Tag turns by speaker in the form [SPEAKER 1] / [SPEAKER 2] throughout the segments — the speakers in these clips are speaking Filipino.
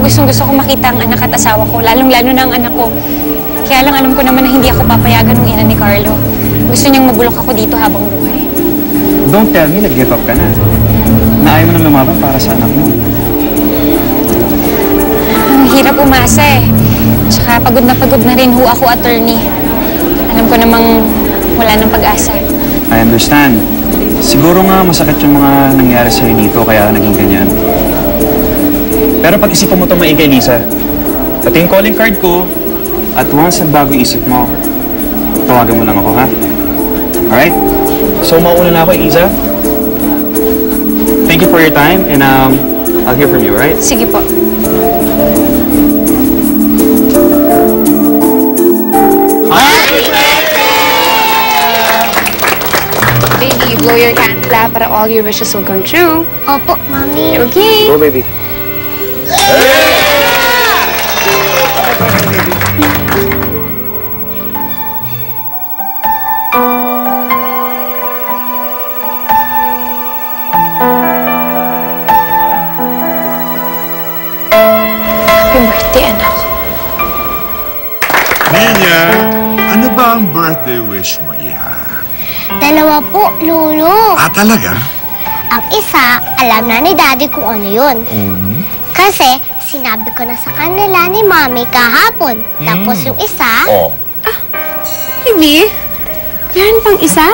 [SPEAKER 1] gustong-gusto ko makita ang anak at asawa ko, lalong-lalo na ang anak ko. Kaya lang alam ko naman na hindi ako papayagan ng ina ni Carlo. Gusto niyang mabulok ako dito habang buhay.
[SPEAKER 2] Don't tell me nag-give up ka na. Na ayaw mo nang lumaban para sa anak mo.
[SPEAKER 1] Ang hirap umasa eh. Tsaka pagod na rin ho ako, attorney. Alam ko namang wala nang pag-asa.
[SPEAKER 2] I understand. Siguro nga masakit yung mga nangyari sa'yo dito kaya naging ganyan. Pero pag-isipan mo itong maigay, Lisa. Pati yung calling card ko, at once nagbago isip mo, tawagan mo lang ako, ha? Alright? So, mauna na ako, Isa. Thank you for your time, and I'll hear from you, right?
[SPEAKER 1] Sige po.
[SPEAKER 3] Baby, blow your candle para all your wishes will come true.
[SPEAKER 4] Opo, Mami.
[SPEAKER 3] Okay?
[SPEAKER 2] Go, baby.
[SPEAKER 1] Happy birthday, anak.
[SPEAKER 5] Ninya, ano ba ang birthday wish mo, Iha?
[SPEAKER 4] Dalawa po, Lolo.
[SPEAKER 5] Ah, talaga?
[SPEAKER 4] Ang isa, alam na ni Daddy kung ano yun. Kasi, sinabi ko na sa kanila ni Mami kahapon. Tapos yung isa,
[SPEAKER 5] Oh.
[SPEAKER 3] Baby, meron pang isa?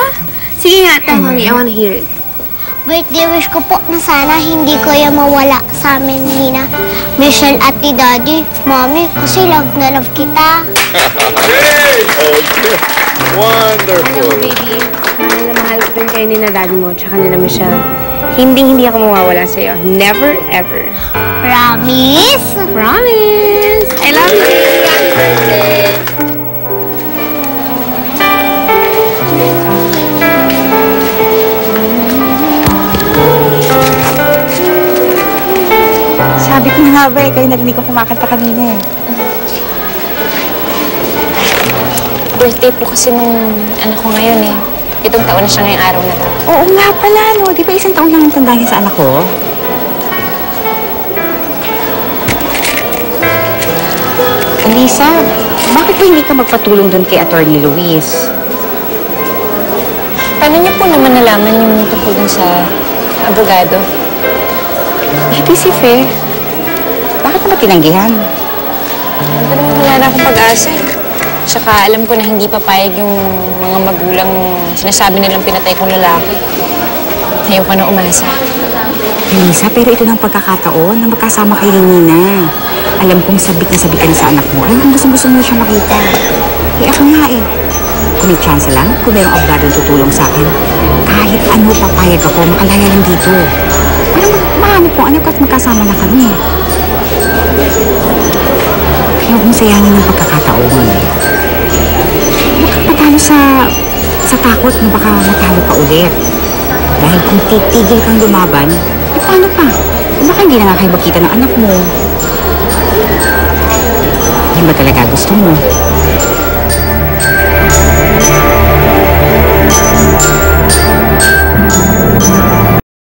[SPEAKER 3] Sige nga, tell Mommy. I wanna hear it.
[SPEAKER 4] birthday wish ko po na sana hindi ko yung mawala sa amin ni na Michelle at ni Daddy. Mami, kasi love na love kita.
[SPEAKER 5] Hey! Okay.
[SPEAKER 3] Alam
[SPEAKER 5] Wonderful.
[SPEAKER 3] mo, baby, mahal na mahal ko rin kayo ni na Daddy mo tsaka nila Michelle. Hindi ako mawawala sa'yo. Never, ever.
[SPEAKER 4] Promise?
[SPEAKER 3] Promise! I love you, baby. Happy birthday!
[SPEAKER 6] Sabi ko nga ba, kayo narinig ko kumakanta kanina eh.
[SPEAKER 1] Birthday po kasi nung anak ko ngayon eh. 7 taon na siya ngayong araw na to.
[SPEAKER 6] Oo nga pala, no? Di ba 1 taon lang ang tanda niya sa anak ko? Lisa, bakit ba hindi ka magpatulong doon kay Attorney Luis?
[SPEAKER 1] Paano niyo po naman nalaman yung tungkol dun sa abogado?
[SPEAKER 6] Eh, di si Fe. Bakit mo ba tinanggihan?
[SPEAKER 1] Alam ko naman wala na akong pag-asa eh. Tsaka alam ko na hindi papayag yung mga magulang sinasabi nilang pinatay kong lalaki. Ayoko na umasa.
[SPEAKER 6] Lisa, pero ito ng pagkakataon na magkasama kayo ni Nina. Alam kong sabik na sabik ka na sa anak mo. Alam kong gusto mo siya makita. Eh, ako nga eh. Kung may chance lang, kung mayroong abogado tutulong sa akin, kahit ano papayag ako, makalaya lang dito. Para mahanap ko anak ko at magkasama na kami. Kaya huwag mong sayangin ng pagkakataon. Huwag kang patalo sa takot na baka matalo ka ulit. Dahil kung titigil kang lumaban, eh paano pa? Baka hindi na nga kayo magkita ng anak mo. Yan ba talaga gusto mo?